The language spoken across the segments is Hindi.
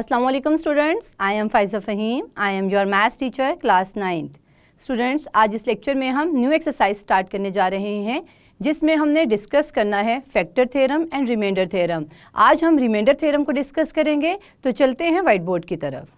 Assalamu alaikum students, I am Faiza Fahim. I am your maths teacher class 9th. Students, आज इस लेक्चर में हम न्यू एक्सरसाइज स्टार्ट करने जा रहे हैं जिसमें हमने डिस्कस करना है factor theorem and remainder theorem. आज हम रिमाइंडर थ्योरम को डिस्कस करेंगे, तो चलते हैं व्हाइट बोर्ड की तरफ।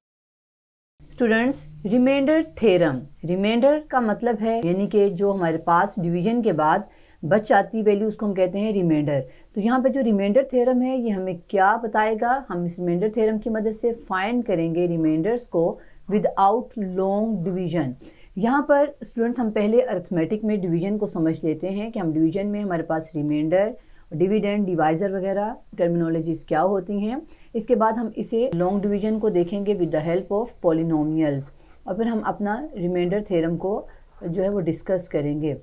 स्टूडेंट्स, रिमाइंडर थ्योरम, रिमाइंडर का मतलब है यानी कि जो हमारे पास डिवीजन के बाद बच जाती वैल्यू उसको हम कहते हैं रिमाइंडर। तो यहाँ पे जो रिमाइंडर थ्योरम है ये हमें क्या बताएगा, हम इस रिमाइंडर थ्योरम की मदद से फाइंड करेंगे रिमाइंडर्स को विदाउट लॉन्ग डिवीजन। यहाँ पर स्टूडेंट्स हम पहले अरिथमेटिक में डिवीजन को समझ लेते हैं कि हम डिवीजन में हमारे पास रिमाइंडर, डिविडेंड, डिवाइज़र वगैरह टर्मिनोलॉजीज क्या होती हैं। इसके बाद हम इसे लॉन्ग डिवीजन को देखेंगे with the help of polynomials और फिर हम अपना रिमाइंडर थ्योरम को जो है वो डिस्कस करेंगे।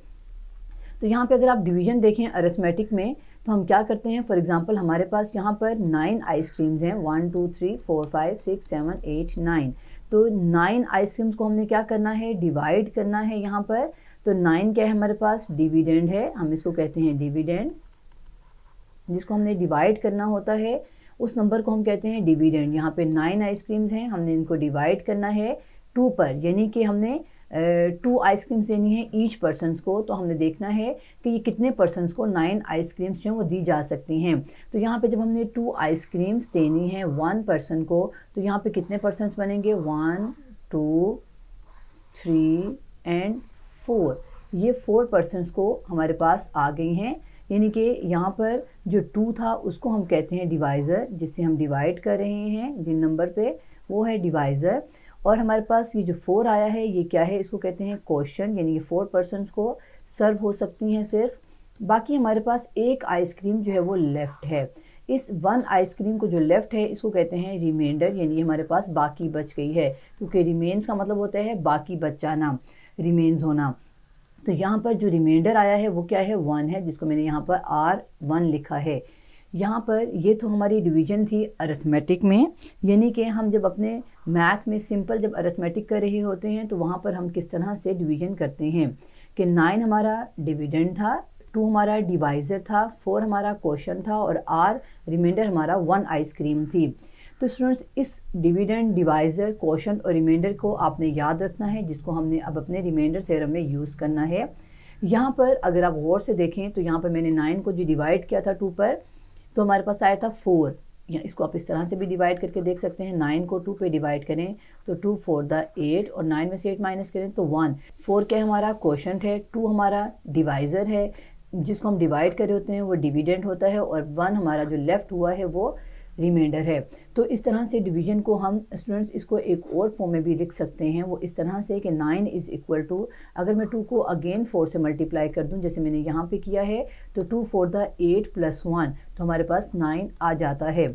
तो यहाँ पे अगर आप डिवीजन देखें अरिथमेटिक में तो हम क्या करते हैं, फॉर एग्जांपल हमारे पास यहाँ पर 9 आइसक्रीम्स हैं, 1 2 3 4 5 6 7 8 9। तो 9 आइसक्रीम्स को हमने क्या करना है, डिवाइड करना है यहाँ पर। तो 9 क्या है हमारे पास, डिविडेंड है, हम इसको कहते हैं डिविडेंड। जिसको हमने डिवाइड करना होता है उस नंबर को हम कहते हैं डिविडेंड। यहाँ पे 9 आइसक्रीम्स हैं, हमने इनको डिवाइड करना है 2 पर, यानी कि हमने 2 आइसक्रीम्स देनी है ईच पर्सनस को। तो हमने देखना है कि ये कितने पर्सनस को 9 आइसक्रीम्स जो हैं वो दी जा सकती हैं। तो यहाँ पे जब हमने 2 आइसक्रीम्स देनी है 1 पर्सन को, तो यहाँ पे कितने पर्सनस बनेंगे, 1 2 3 एंड 4। ये 4 पर्सनस को हमारे पास आ गई हैं, यानी कि यहाँ पर जो 2 था उसको हम कहते हैं डिवाइज़र, जिससे हम डिवाइड कर रहे हैं जिन नंबर पे, वो है डिवाइज़र। और हमारे पास ये जो 4 आया है ये क्या है, इसको कहते हैं क्वोशंट, यानी ये 4 पर्सनस को सर्व हो सकती हैं सिर्फ। बाकी हमारे पास एक आइसक्रीम जो है वो लेफ़्ट है। इस 1 आइसक्रीम को जो लेफ़्ट है इसको कहते हैं रिमाइंडर, यानी ये हमारे पास बाकी बच गई है, क्योंकि रिमेन्स का मतलब होता है बाकी बच जाना, रिमेन्स होना। तो यहाँ पर जो रिमाइंडर आया है वो क्या है, 1 है, जिसको मैंने यहाँ पर R1 लिखा है। यहाँ पर ये तो हमारी डिवीजन थी अरिथमेटिक में, यानी कि हम जब अपने मैथ में सिंपल जब अरिथमेटिक कर रहे होते हैं तो वहाँ पर हम किस तरह से डिवीजन करते हैं कि 9 हमारा डिविडेंड था, 2 हमारा डिवाइज़र था, 4 हमारा क्वोशंट था और R रिमाइंडर हमारा 1 आइसक्रीम थी। तो स्टूडेंट्स, इस डिविडेंड, डिवाइज़र, क्वोशंट और रिमाइंडर को आपने याद रखना है, जिसको हमने अब अपने रिमाइंडर थ्योरम में यूज़ करना है। यहाँ पर अगर आप गौर से देखें तो यहाँ पर मैंने 9 को जो डिवाइड किया था 2 पर, तो हमारे पास आया था 4। या इसको आप इस तरह से भी डिवाइड करके देख सकते हैं, 9 को 2 पे डिवाइड करें तो 2 4 द 8 और 9 में से 8 माइनस करें तो 1। 4 क्या हमारा क्वोशंट है, 2 हमारा डिवाइज़र है, जिसको हम डिवाइड कर रहे होते हैं वो डिविडेंड होता है, और 1 हमारा जो लेफ़्ट हुआ है वो रिमाइंडर है। तो इस तरह से डिवीजन को हम स्टूडेंट्स इसको एक और फॉर्म में भी लिख सकते हैं, वो इस तरह से कि 9 इज़ इक्वल टू, अगर मैं 2 को अगेन 4 से मल्टीप्लाई कर दूं जैसे मैंने यहाँ पे किया है, तो 2 4 द 8 + 1, तो हमारे पास 9 आ जाता है।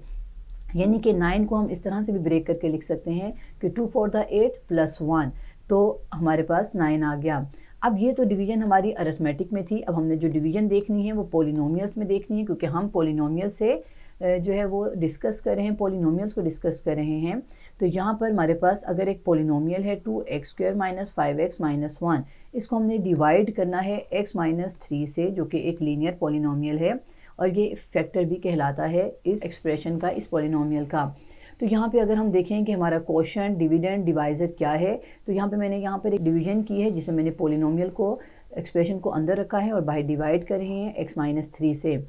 यानी कि 9 को हम इस तरह से भी ब्रेक करके लिख सकते हैं कि 2 4 द 8 + 1, तो हमारे पास 9 आ गया। अब ये तो डिवीजन हमारी अरिथमेटिक में थी, अब हमने जो डिवीजन देखनी है वो पॉलिनोमियल्स में देखनी है, क्योंकि हम पॉलिनोमियल से जो है वो डिस्कस कर रहे हैं, पॉलिनोमियल्स को डिस्कस कर रहे हैं। तो यहाँ पर हमारे पास अगर एक पॉलिनोमियल है 2x² - 5x - 1, इसको हमने डिवाइड करना है x - 3 से, जो कि एक लीनियर पॉलिनोमियल है और ये फैक्टर भी कहलाता है इस एक्सप्रेशन का, इस पॉलिनोमियल का। तो यहाँ पे अगर हम देखें कि हमारा क्वोशंट, डिविडेंड, डिवाइज़र क्या है, तो यहाँ पे मैंने यहाँ पर एक डिवीजन की है जिसमें मैंने पॉलिनोमियल को, एक्सप्रेशन को अंदर रखा है और बाहर डिवाइड कर रहे हैं x - 3 से।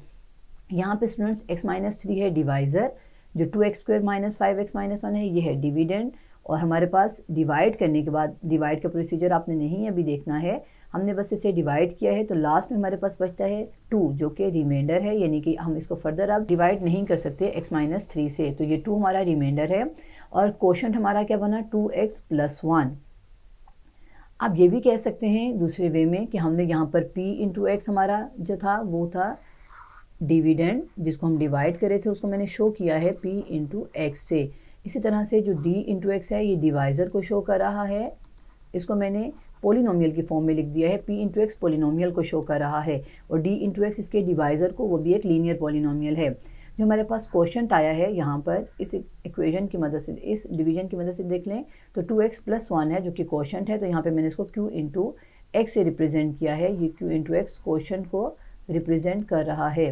यहाँ पे स्टूडेंट्स x - 3 है डिवाइज़र, जो 2x² - 5x - 1 है ये है डिविडेंड, और हमारे पास डिवाइड करने के बाद, डिवाइड का प्रोसीजर आपने नहीं अभी देखना है, हमने बस इसे डिवाइड किया है, तो लास्ट में हमारे पास बचता है 2 जो कि रिमाइंडर है, यानी कि हम इसको फर्दर अब डिवाइड नहीं कर सकते x - 3 से, तो ये 2 हमारा रिमाइंडर है। और क्वोशंट हमारा क्या बना, 2x + 1। आप ये भी कह सकते हैं दूसरे वे में कि हमने यहाँ पर p × x हमारा जो था वो था डिविडेंड, जिसको हम डिवाइड कर रहे थे उसको मैंने शो किया है p × x से। इसी तरह से जो d × x है ये डिवाइज़र को शो कर रहा है, इसको मैंने पॉलिनोमियल की फॉर्म में लिख दिया है, p × x पॉलिनोमियल को शो कर रहा है, और d × x इसके डिवाइज़र को, वो भी एक लीनियर पॉलिनोमियल है। जो हमारे पास क्वोशंट आया है यहाँ पर इस इक्वेशन की मदद से, इस डिवीजन की मदद से देख लें तो 2x + 1 है जो कि क्वोशंट है, तो यहाँ पर मैंने इसको q × x से रिप्रेजेंट किया है, ये q × x क्वोशंट को रिप्रेजेंट कर रहा है।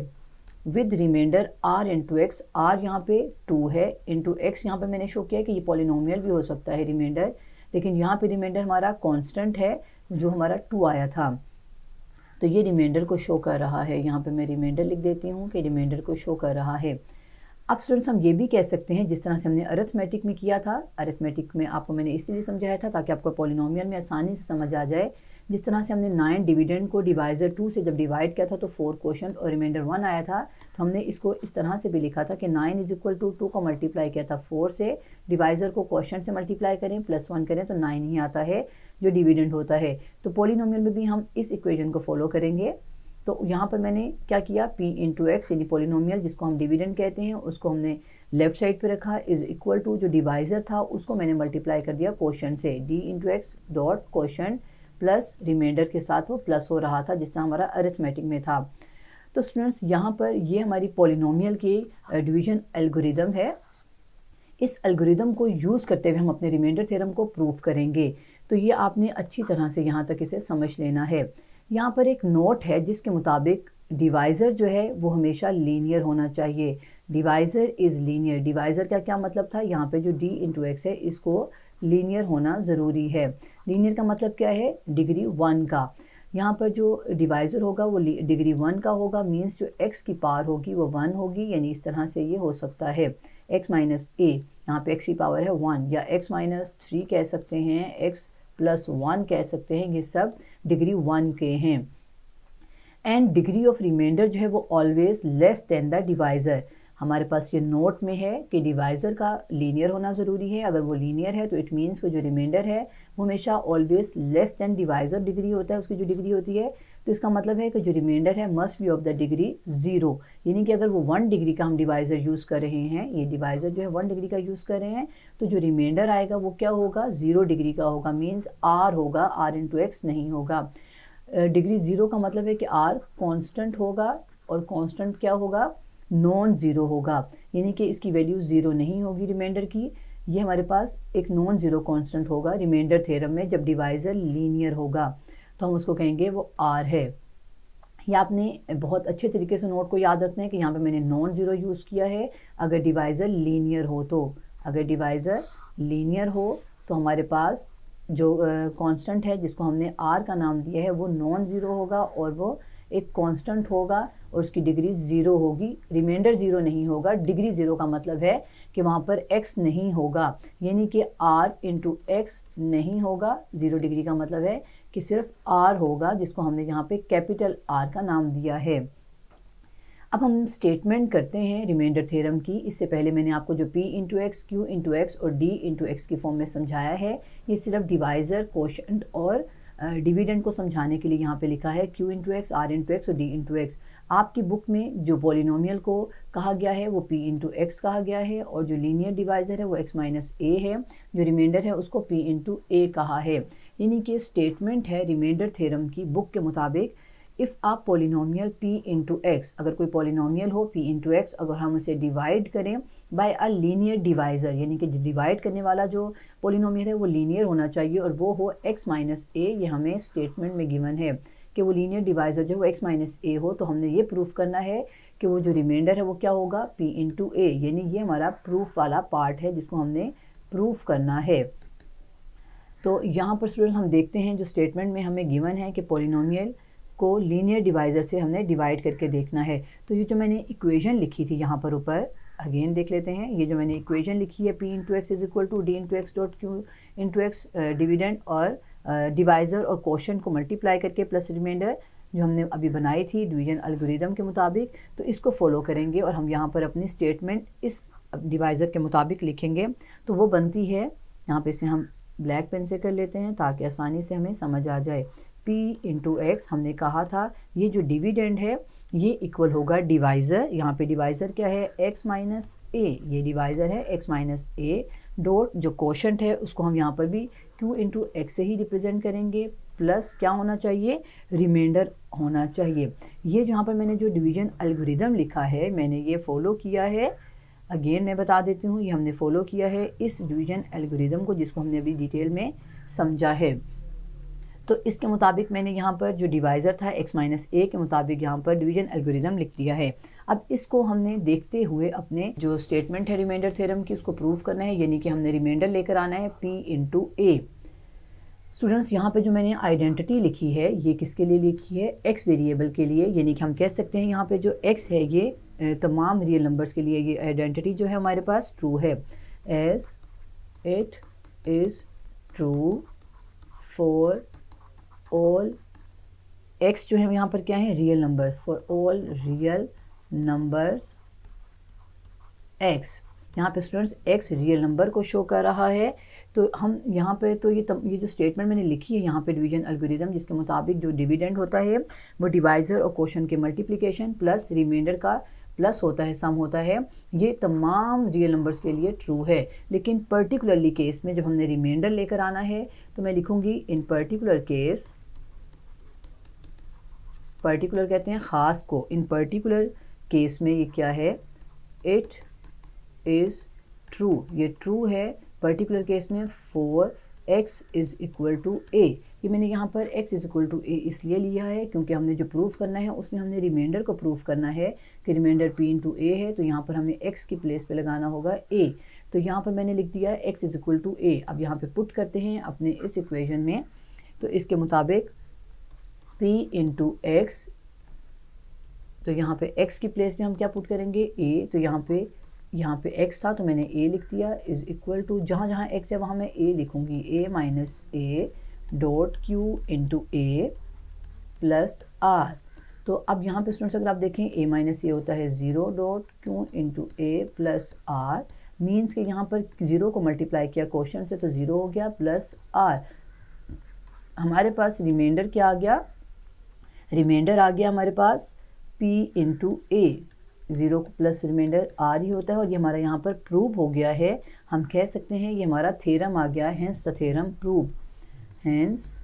With remainder r into x. r यहाँ पे 2 है, इंटू एक्स यहाँ पे मैंने शो किया है कि ये पॉलिनोमियल भी हो सकता है रिमाइंडर, लेकिन यहाँ पे रिमाइंडर हमारा कांस्टेंट है जो हमारा 2 आया था, तो ये रिमाइंडर को शो कर रहा है। यहाँ पे मैं रिमाइंडर लिख देती हूँ कि रिमाइंडर को शो कर रहा है। अब स्टूडेंट्स हम ये भी कह सकते हैं जिस तरह से हमने अरिथमेटिक में किया था, अरिथमेटिक में आपको मैंने इसलिए समझाया था ताकि आपको पॉलिनोमियल में आसानी से समझ आ जाए। जिस तरह से हमने 9 डिविडेंड को डिवाइज़र 2 से जब डिवाइड किया था तो 4 क्वोशंट और रिमाइंडर 1 आया था, तो हमने इसको इस तरह से भी लिखा था कि 9 इज इक्वल टू 2 को मल्टीप्लाई किया था 4 से, डिवाइज़र को क्वोशंट से मल्टीप्लाई करें प्लस 1 करें तो 9 ही आता है जो डिविडेंड होता है। तो पॉलिनोमियल में भी हम इस इक्वेशन को फॉलो करेंगे। तो यहाँ पर मैंने क्या किया, p इंटू एक्स यानी पॉलिनोमियल जिसको हम डिविडेंड कहते हैं उसको हमने लेफ्ट साइड पे रखा, इज इक्वल टू जो डिवाइज़र था उसको मैंने मल्टीप्लाई कर दिया क्वोशंट से, d into x dot quotient plus remainder के साथ वो प्लस हो रहा था जिस तरह हमारा अरिथमेटिक में था। तो स्टूडेंट्स यहाँ पर ये हमारी पॉलिनोमियल की डिवीजन एल्गोरिदम है। इस एल्गोरिदम को यूज़ करते हुए हम अपने रिमाइंडर थ्योरम को प्रूव करेंगे। तो ये आपने अच्छी तरह से यहाँ तक इसे समझ लेना है। यहाँ पर एक नोट है जिसके मुताबिक डिवाइज़र जो है वो हमेशा लीनियर होना चाहिए। Divisor is linear. डिवाइज़र का क्या मतलब था, यहाँ पे जो d इंटू एक्स है इसको लीनियर होना ज़रूरी है। लीनियर का मतलब क्या है, डिग्री 1 का। यहाँ पर जो डिवाइज़र होगा वो डिग्री 1 का होगा, मीन्स जो x की पावर होगी वो 1 होगी, यानी इस तरह से ये हो सकता है x माइनस a, यहाँ पे x की पावर है 1, या x माइनस 3 कह सकते हैं, x प्लस 1 कह सकते हैं, ये सब डिग्री 1 के हैं। एंड डिग्री ऑफ रिमाइंडर जो है वो always less than the divisor. हमारे पास ये नोट में है कि डिवाइज़र का लीनियर होना ज़रूरी है। अगर वो लीनियर है तो इट मीन्स कि जो रिमाइंडर है वो हमेशा always less than divisor degree होता है, उसकी जो डिग्री होती है। तो इसका मतलब है कि जो रिमाइंडर है must be of the degree 0, यानी कि अगर वो 1 डिग्री का हम डिवाइज़र यूज़ कर रहे हैं, ये डिवाइज़र जो है 1 डिग्री का यूज़ कर रहे हैं, तो जो रिमाइंडर आएगा वो क्या होगा, 0 डिग्री का होगा, मीन्स r होगा, r इंटू एक्स नहीं होगा। डिग्री 0 का मतलब है कि r कांस्टेंट होगा, और कांस्टेंट क्या होगा, नॉन ज़ीरो होगा, यानी कि इसकी वैल्यू 0 नहीं होगी रिमाइंडर की। ये हमारे पास एक नॉन ज़ीरो कांस्टेंट होगा रिमाइंडर थ्योरम में जब डिवाइज़र लीनियर होगा, तो हम उसको कहेंगे वो r है। ये आपने बहुत अच्छे तरीके से नोट को याद रखना है कि यहाँ पे मैंने नॉन ज़ीरो यूज़ किया है अगर डिवाइज़र लीनियर हो तो। अगर डिवाइज़र लीनियर हो तो हमारे पास जो कांस्टेंट है जिसको हमने r का नाम दिया है वो नॉन ज़ीरो होगा, और वो एक कांस्टेंट होगा और उसकी डिग्री 0 होगी, रिमाइंडर 0 नहीं होगा। डिग्री 0 का मतलब है कि वहाँ पर x नहीं होगा, यानी कि r इंटू एक्स नहीं होगा। 0 डिग्री का मतलब है कि सिर्फ r होगा, जिसको हमने यहाँ पे कैपिटल R का नाम दिया है। अब हम स्टेटमेंट करते हैं रिमाइंडर थ्योरम की। इससे पहले मैंने आपको जो p into x, q into x और d इंटू एक्स की फॉर्म में समझाया है, ये सिर्फ डिवाइज़र, क्वोशंट और डिविडेंड को समझाने के लिए यहाँ पे लिखा है q into x, r into x और d इंटू एक्स। आपकी बुक में जो पॉलिनोमियल को कहा गया है वो p इंटू एक्स कहा गया है, और जो लीनियर डिवाइज़र है वो x माइनस a है, जो रिमाइंडर है उसको p इंटू a कहा है। यानी कि स्टेटमेंट है रिमाइंडर थ्योरम की बुक के मुताबिक, इफ़ आप पॉलिनोमियल p इंटू एक्स, अगर कोई पॉलिनोमियल हो p इंटू एक्स, अगर हम उसे डिवाइड करें बाय अ लीनियर डिवाइज़र, यानी कि डिवाइड करने वाला जो पॉलिनोमियल है वो लीनियर होना चाहिए और वो हो x माइनस a। ये हमें स्टेटमेंट में गिवन है कि वो लीनियर डिवाइज़र जो है वो x माइनस a हो, तो हमने ये प्रूफ करना है कि वो जो रिमाइंडर है वो क्या होगा, p इंटू a। यानी ये हमारा प्रूफ वाला पार्ट है जिसको हमने प्रूफ करना है। तो यहाँ पर स्टूडेंट हम देखते हैं जो स्टेटमेंट में हमें गिवन है कि पॉलिनोमियल को लीनियर डिवाइज़र से हमने डिवाइड करके देखना है। तो ये जो मैंने इक्वेशन लिखी थी यहाँ पर ऊपर, अगेन देख लेते हैं। ये जो मैंने इक्वेशन लिखी है p into x is equal to d into x dot q into x, dividend और डिवाइज़र और क्वोशंट को मल्टीप्लाई करके प्लस रिमाइंडर जो हमने अभी बनाई थी डिवीजन एल्गोरिदम के मुताबिक, तो इसको फॉलो करेंगे और हम यहाँ पर अपनी स्टेटमेंट इस डिवाइज़र के मुताबिक लिखेंगे। तो वो बनती है, यहाँ पे से हम ब्लैक पेन से कर लेते हैं ताकि आसानी से हमें समझ आ जाए। p इंटू एक्स हमने कहा था, ये जो डिविडेंड है ये इक्वल होगा डिवाइज़र, यहाँ पे डिवाइज़र क्या है x माइनस a, ये डिवाइज़र है x माइनस a डॉट जो क्वोशंट है उसको हम यहाँ पर भी q इंटू एक्स से ही रिप्रेजेंट करेंगे, प्लस क्या होना चाहिए, रिमाइंडर होना चाहिए। ये जहाँ पर मैंने जो डिवीजन एल्गोरिदम लिखा है मैंने ये फॉलो किया है, अगेन मैं बता देती हूँ, ये हमने फॉलो किया है इस डिवीजन एल्गोरिदम को जिसको हमने अभी डिटेल में समझा है। तो इसके मुताबिक मैंने यहाँ पर जो डिवाइज़र था x माइनस ए के मुताबिक यहाँ पर डिवीज़न एल्गोरिदम लिख दिया है। अब इसको हमने देखते हुए अपने जो स्टेटमेंट है रिमाइंडर थ्योरम की उसको प्रूव करना है, यानी कि हमने रिमाइंडर लेकर आना है p इंटू ए। स्टूडेंट्स यहाँ पे जो मैंने आइडेंटिटी लिखी है ये किसके लिए लिखी है, x वेरिएबल के लिए, यानी कि हम कह सकते हैं यहाँ पे जो x है ये तमाम रियल नंबर्स के लिए ये आइडेंटिटी जो है हमारे पास ट्रू है, as it is true for all x जो है यहाँ पर क्या है, real numbers, for all real numbers x। यहाँ पे स्टूडेंट्स x रियल नंबर को शो कर रहा है। तो हम यहाँ पे तो ये जो स्टेटमेंट मैंने लिखी है यहाँ पे डिवीजन एल्गोरिदम, जिसके मुताबिक जो डिविडेंड होता है वो डिवाइज़र और क्वोशंट के मल्टीप्लिकेशन प्लस रिमाइंडर का प्लस होता है, सम होता है, ये तमाम रियल नंबर्स के लिए ट्रू है। लेकिन पर्टिकुलरली केस में जब हमने रिमाइंडर लेकर आना है तो मैं लिखूँगी इन पर्टिकुलर केस, पर्टिकुलर कहते हैं ख़ास को, इन पर्टिकुलर केस में ये क्या है, इट इज़ ट्रू, ये ट्रू है पर्टिकुलर केस में for x is equal to a। ये मैंने यहाँ पर x is equal to a इसलिए लिया है क्योंकि हमने जो प्रूफ करना है उसमें हमने रिमाइंडर को प्रूफ करना है कि रिमाइंडर p इंटू a है, तो यहाँ पर हमें x की प्लेस पे लगाना होगा a। तो यहाँ पर मैंने लिख दिया है x is equal to a। अब यहाँ पे पुट करते हैं अपने इस इक्वेशन में, तो इसके मुताबिक p इंटू x, तो यहाँ पे x की प्लेस पे हम क्या पुट करेंगे, a। तो यहाँ पे x था तो मैंने a लिख दिया, इज़ इक्वल टू जहाँ जहाँ x है वहाँ मैं a लिखूँगी, a minus A dot q into a plus r। तो अब यहाँ पे स्टूडेंट्स अगर आप देखें a माइनस ए होता है 0 dot q into a plus r, means कि यहाँ पर 0 को मल्टीप्लाई किया क्वेश्चन से तो 0 हो गया प्लस r। हमारे पास रिमाइंडर क्या आ गया, रिमाइंडर आ गया हमारे पास p into a, 0 plus remainder r ही होता है, और ये हमारा यहाँ पर प्रूव हो गया है। हम कह सकते हैं ये हमारा थ्योरम आ गया, hence the theorem prove, hence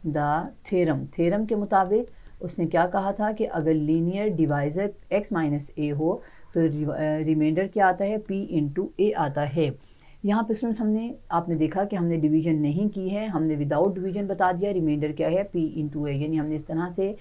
the theorem. Theorem के मुताबिक उसने क्या कहा था कि अगर linear divisor x minus a हो तो रिमाइंडर क्या आता है, p इंटू ए आता है। यहाँ पे स्टूडेंट्स आपने देखा कि हमने डिवीज़न नहीं की है, हमने विदाउट डिवीज़न बता दिया रिमाइंडर क्या है, p इंटू ए, यानी हमने इस तरह से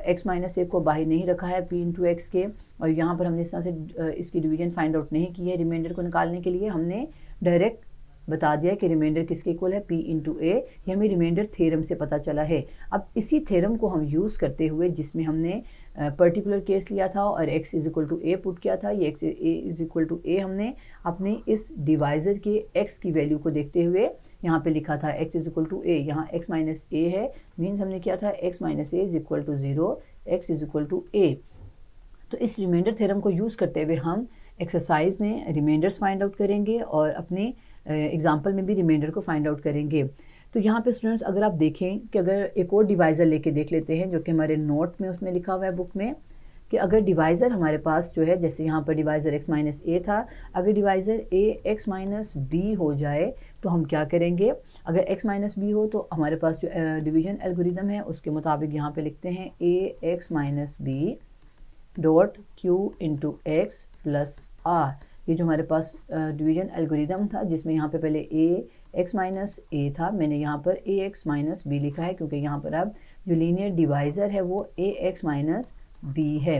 x माइनस ए को बाहर नहीं रखा है p इंटू एक्स के, और यहाँ पर हमने इस तरह से इसकी डिवीज़न फाइंड आउट नहीं की है। रिमाइंडर को निकालने के लिए हमने डायरेक्ट बता दिया कि रिमाइंडर किसके इक्वल है, p इंटू ए। ये हमें रिमाइंडर थ्योरम से पता चला है। अब इसी थ्योरम को हम यूज़ करते हुए जिसमें हमने पर्टिकुलर केस लिया था और x is equal to a put किया था, ये x is equal to a हमने अपने इस डिवाइज़र के x की वैल्यू को देखते हुए यहाँ पे लिखा था x इज़ इक्वल टू ए। यहाँ x माइनस ए है, मीन्स हमने किया था x minus A is equal to 0, x is equal to A. तो इस रिमाइंडर थ्योरम को यूज़ करते हुए हम एक्सरसाइज में रिमाइंडर्स फाइंड आउट करेंगे और अपने एग्जाम्पल में भी रिमाइंडर को फाइंड आउट करेंगे। तो यहाँ पे स्टूडेंट्स अगर आप देखें कि अगर एक और डिवाइज़र लेके देख लेते हैं जो कि हमारे नोट में उसमें लिखा हुआ है बुक में, कि अगर डिवाइज़र हमारे पास जो है, जैसे यहाँ पर डिवाइज़र x माइनस ए था, अगर divisor a x minus b हो जाए तो हम क्या करेंगे, अगर x माइनस बी हो तो हमारे पास जो डिवीज़न एल्गोरिदम है उसके मुताबिक यहाँ पे लिखते हैं a x minus B dot q into x plus r। ये जो हमारे पास डिवीज़न एल्गोरिदम था जिसमें यहाँ पे पहले a x माइनस ए था, मैंने यहाँ पर a x माइनस बी लिखा है क्योंकि यहाँ पर अब जो लीनियर डिवाइज़र है वो a x माइनस बी है।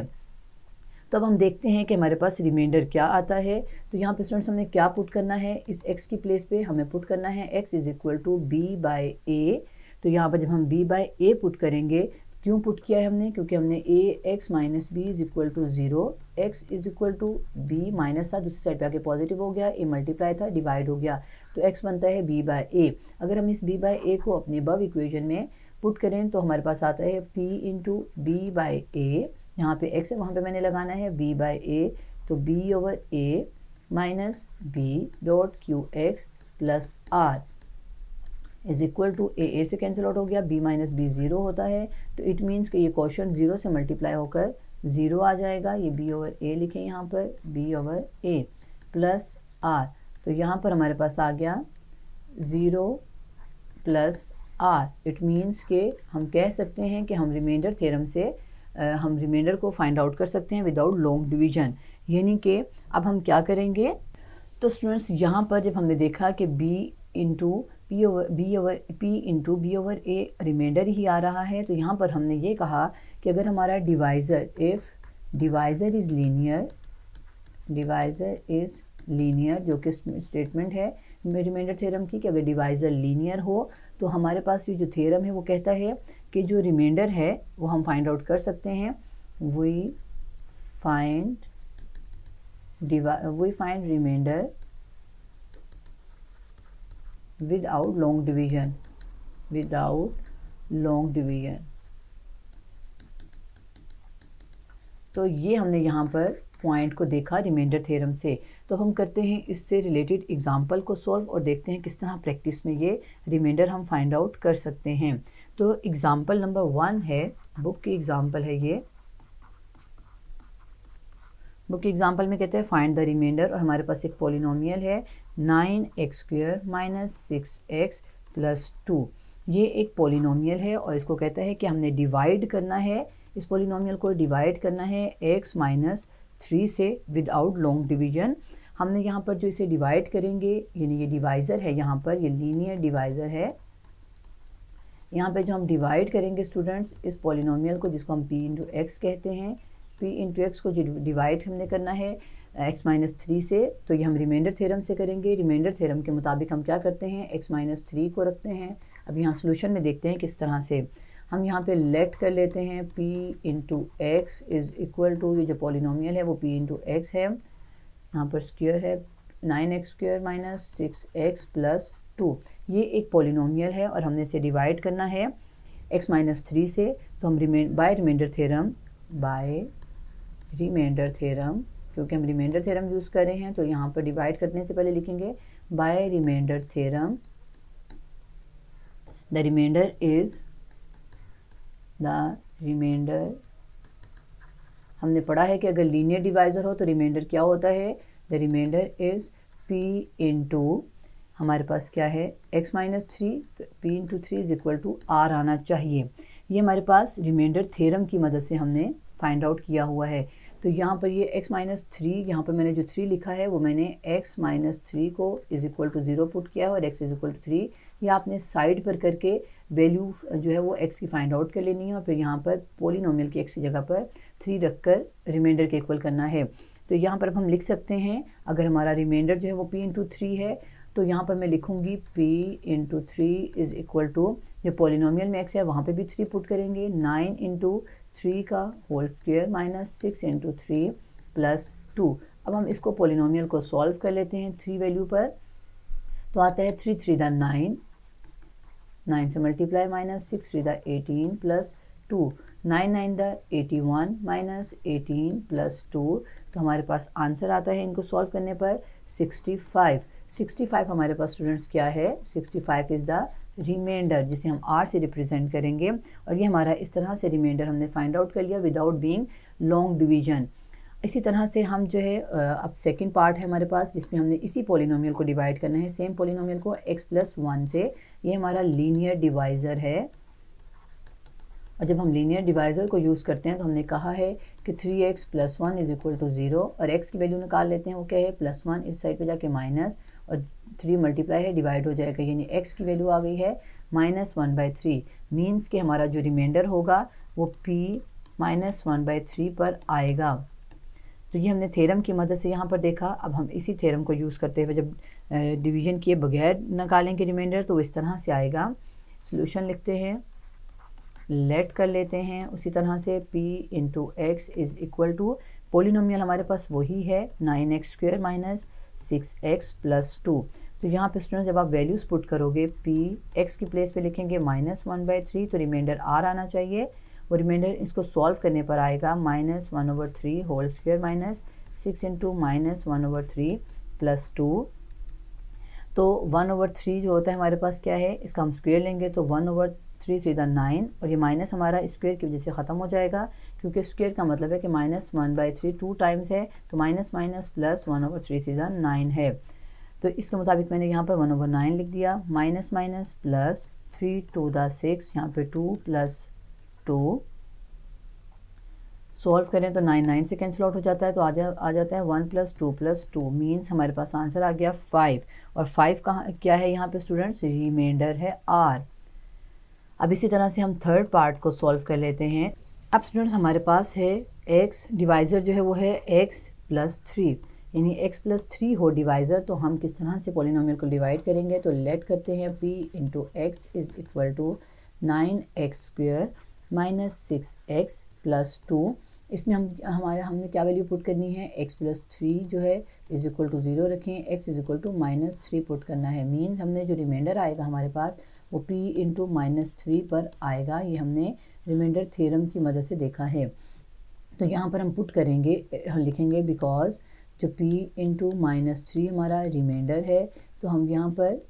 तो अब हम देखते हैं कि हमारे पास रिमाइंडर क्या आता है। तो यहाँ पे स्टूडेंट्स हमने क्या पुट करना है, इस x की प्लेस पे हमें पुट करना है x is equal to B by A. तो यहाँ पर जब हम b बाई ए पुट करेंगे, क्यों पुट किया है हमने, क्योंकि हमने a x minus b is equal to 0, x is equal to b minus था, दूसरी साइड पे आके पॉजिटिव हो गया, a मल्टीप्लाई था डिवाइड हो गया, तो x बनता है b बाई ए। अगर हम इस b बाई ए को अपने अबव इक्वेशन में पुट करें तो हमारे पास आता है p इंटू बी बाई ए। यहाँ पे x है वहाँ पे मैंने लगाना है b बाई ए, तो b over a minus B dot Q X plus r is equal to A से कैंसिल आउट हो गया, b माइनस बी 0 होता है, तो इट मीन्स कि ये क्वेश्चन 0 से मल्टीप्लाई होकर 0 आ जाएगा। ये b ओवर a लिखें यहाँ पर, b over a plus r, तो यहाँ पर हमारे पास आ गया 0 प्लस r। इट मीन्स के हम कह सकते हैं कि हम रिमाइंडर थ्योरम से हम रिमाइंडर को फाइंड आउट कर सकते हैं विदाउट लॉन्ग डिवीजन। यानी कि अब हम क्या करेंगे, तो स्टूडेंट्स यहाँ पर जब हमने देखा कि b into P into B over A remainder ही आ रहा है। तो यहाँ पर हमने ये कहा कि अगर हमारा divisor, if divisor is linear, जो कि स्टेटमेंट है रिमाइंडर थ्योरम की, कि अगर डिवाइज़र लीनियर हो तो हमारे पास ये जो थ्योरम है वो कहता है कि जो रिमाइंडर है वो हम फाइंड आउट कर सकते हैं। We find remainder without long division. तो ये हमने यहाँ पर पॉइंट को देखा रिमाइंडर थ्योरम से। तो हम करते हैं इससे रिलेटेड एग्जांपल को सॉल्व और देखते हैं किस तरह प्रैक्टिस में ये रिमाइंडर हम फाइंड आउट कर सकते हैं। तो एग्जांपल नंबर 1 है, बुक की एग्जांपल है ये। बुक की एग्जांपल में कहते हैं फाइंड द रिमाइंडर, और हमारे पास एक पॉलिनोमियल है 9x² - 6x + 2। ये एक पॉलिनोमियल है और इसको कहता है कि हमने डिवाइड करना है, इस पॉलिनोमियल को डिवाइड करना है x - 3 से विदाउट लॉन्ग डिवीजन। हमने यहाँ पर जो इसे डिवाइड करेंगे, यानी ये डिवाइज़र है, यहाँ पर ये लीनियर डिवाइज़र है। यहाँ पे जो हम डिवाइड करेंगे स्टूडेंट्स इस पॉलिनोमियल को, जिसको हम p इंटू एक्स कहते हैं, p इंटू एक्स को डिवाइड हमने करना है x - 3 से, तो ये हम रिमाइंडर थ्योरम से करेंगे। रिमाइंडर थ्योरम के मुताबिक हम क्या करते हैं, x - 3 को रखते हैं। अब यहाँ सोल्यूशन में देखते हैं किस तरह से। हम यहाँ पे लेट कर लेते हैं p into x is equal to, ये जो पॉलिनोमियल है वो p इंटू एक्स है, यहाँ पर स्क्वायर है 9x² - 6x + 2। ये एक पॉलिनोमियल है और हमने इसे डिवाइड करना है x - 3 से। तो हम बाय रिमाइंडर थ्योरम, क्योंकि हम रिमाइंडर थ्योरम यूज़ कर रहे हैं, तो यहाँ पर डिवाइड करने से पहले लिखेंगे by remainder theorem the remainder. हमने पढ़ा है कि अगर लीनियर डिवाइज़र हो तो रिमाइंडर क्या होता है, the remainder is p into, हमारे पास क्या है x - 3, तो p into 3 is equal to r आना चाहिए। ये हमारे पास रिमाइंडर थ्योरम की मदद से हमने फाइंड आउट किया हुआ है। तो यहाँ पर ये x - 3, यहाँ पर मैंने जो 3 लिखा है वो मैंने x - 3 को इज इक्वल टू 0 पुट किया है और x इज इक्वल टू 3। ये आपने साइड पर करके वैल्यू जो है वो x की फाइंड आउट कर लेनी है और फिर यहाँ पर पॉलिनोमियल की x की जगह पर 3 रखकर रिमाइंडर के इक्वल करना है। तो यहाँ पर अब हम लिख सकते हैं, अगर हमारा रिमाइंडर जो है वो p इंटू 3 है, तो यहाँ पर मैं लिखूँगी p into 3 is equal to, जो पॉलिनोमियल में x है वहाँ पे भी 3 पुट करेंगे, 9 इंटू 3 का होल स्क्वायर माइनस 6 इंटू 3 + 2। अब हम इसको पॉलिनोमियल को सॉल्व कर लेते हैं 3 वैल्यू पर। तो आता है 3 3 दा 9, 9 से मल्टीप्लाई माइनस 6 3 दा 18 + 2, 9 9 दा 81 माइनस 18 + 2। तो हमारे पास आंसर आता है इनको सॉल्व करने पर 65। 65 हमारे पास स्टूडेंट्स क्या है, 65 इज़ द रिमाइंडर, जिसे हम r से रिप्रेजेंट करेंगे। और ये हमारा इस तरह से रिमाइंडर हमने फाइंड आउट कर लिया विदाउट बीइंग लॉन्ग डिवीजन। इसी तरह से हम जो है अब सेकंड पार्ट है हमारे पास, जिसमें हमने इसी पॉलिनोमियल को डिवाइड करना है, सेम पॉलिनोमियल को x + 1 से। ये हमारा लीनियर डिवाइज़र है और जब हम लीनियर डिवाइज़र को यूज़ करते हैं तो हमने कहा है कि 3x + 1 इज इक्वल टू 0 और x की वैल्यू निकाल लेते हैं, वो क्या है +1, इस साइड पे जाके माइनस और 3 मल्टीप्लाई है डिवाइड हो जाएगा, यानी x की वैल्यू आ गई है -1/3। मीन्स कि हमारा जो रिमाइंडर होगा वो p -1/3 पर आएगा। तो ये हमने थ्योरम की मदद से यहाँ पर देखा। अब हम इसी थ्योरम को यूज़ करते हुए जब डिवीजन किए बगैर निकालेंगे रिमाइंडर तो इस तरह से आएगा। सॉल्यूशन लिखते हैं, लेट कर लेते हैं उसी तरह से p into x is equal to, polynomial हमारे पास वही है 9x² - 6x + 2। तो यहाँ पे स्टूडेंट्स जब आप वैल्यूज़ पुट करोगे p x की प्लेस पे लिखेंगे -1/3, तो रिमाइंडर r आना चाहिए। वो रिमाइंडर इसको सॉल्व करने पर आएगा -1/3 होल स्क्वायर माइनस 6 इंटू -1/3 + 2। तो 1/3 जो होता है हमारे पास क्या है, इसका हम स्क्वायर लेंगे तो 1/3 3 दा 9 और ये माइनस हमारा स्क्वायर की वजह से ख़त्म हो जाएगा, क्योंकि स्क्वायर का मतलब है कि -1/3 2 टाइम्स है, तो माइनस माइनस प्लस 1/3 3 दा 9 है। तो इसके मुताबिक मैंने यहाँ पर 1/9 लिख दिया, माइनस माइनस प्लस 3 2 दा 6, यहाँ पे 2 + 2 सॉल्व करें तो 9 9 से कैंसिल आउट हो जाता है, तो आ जाता है 1 + 2 + 2 मीन्स हमारे पास आंसर आ गया 5। और 5 कहाँ क्या है यहाँ पे स्टूडेंट्स? रिमाइंडर है r। अब इसी तरह से हम थर्ड पार्ट को सॉल्व कर लेते हैं। अब स्टूडेंट्स हमारे पास है x डिवाइज़र जो है वो है x + 3, यानी x + 3 हो डिवाइज़र। तो हम किस तरह से पॉलिनोमियल को डिवाइड करेंगे? तो लेट करते हैं p × x = 9x² - 6x + 2। इसमें हमने क्या वैल्यू पुट करनी है? x + 3 जो है = 0 रखें, x = -3 पुट करना है। मीन्स हमने जो रिमाइंडर आएगा हमारे पास वो p × -3 पर आएगा। ये हमने रिमाइंडर थ्योरम की मदद से देखा है। तो यहाँ पर हम पुट करेंगे, हम लिखेंगे बिकॉज जो p × -3 हमारा रिमाइंडर है, तो हम यहाँ पर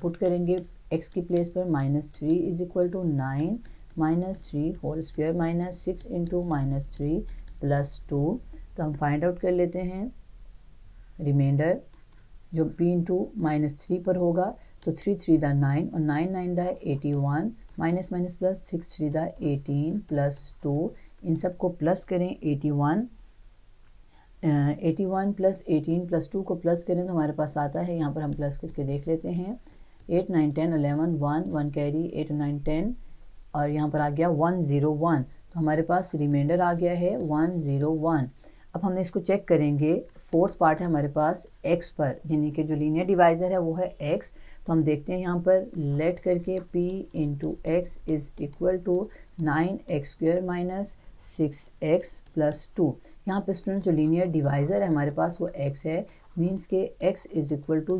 पुट करेंगे x की प्लेस पर -3 = 9 -3 होल स्क्वायर -6 × -3 + 2। तो हम फाइंड आउट कर लेते हैं रिमाइंडर जो p × -3 पर होगा। तो 3 3 दा 9 और 9 9 दा 81 माइनस माइनस प्लस 6 3 दा 18 + 2। इन सब को प्लस करें 81 + 18 + 2 को प्लस करें तो हमारे पास आता है, यहाँ पर हम प्लस करके देख लेते हैं 8 9 10 11 1 कैरी 8 9 10 और यहाँ पर आ गया 101। तो हमारे पास रिमाइंडर आ गया है 101। अब हमने इसको चेक करेंगे, फोर्थ पार्ट है हमारे पास x पर, यानी कि जो लीनियर डिवाइज़र है वो है x। तो हम देखते हैं यहाँ पर लेट करके p × x = 9x² - 6x + 2। यहाँ पे स्टूडेंट जो लीनियर डिवाइज़र है हमारे पास वो x है, मीन्स के x =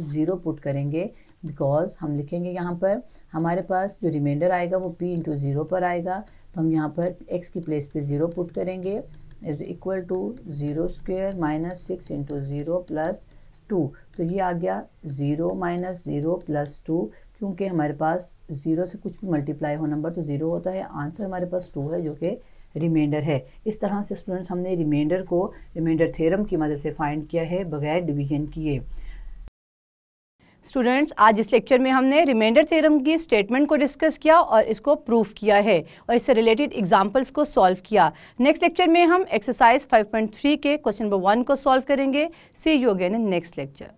0 पुट करेंगे। बिकॉज हम लिखेंगे यहाँ पर हमारे पास जो रिमाइंडर आएगा वो p × 0 पर आएगा। तो हम यहाँ पर x की प्लेस पे 0 पुट करेंगे = 0² - 6 × 0 + 2। तो ये आ गया 0 - 0 + 2, क्योंकि हमारे पास 0 से कुछ भी मल्टीप्लाई हो नंबर तो 0 होता है। आंसर हमारे पास 2 है जो कि रिमाइंडर है। इस तरह से स्टूडेंट्स हमने रिमाइंडर को रिमाइंडर थ्योरम की मदद से फाइंड किया है बगैर डिवीजन किए। स्टूडेंट्स आज इस लेक्चर में हमने रिमाइंडर थ्योरम की स्टेटमेंट को डिस्कस किया और इसको प्रूफ किया है और इससे रिलेटेड एग्जांपल्स को सॉल्व किया। नेक्स्ट लेक्चर में हम एक्सरसाइज 5.3 के क्वेश्चन नंबर 1 को सॉल्व करेंगे। See you again in next lecture.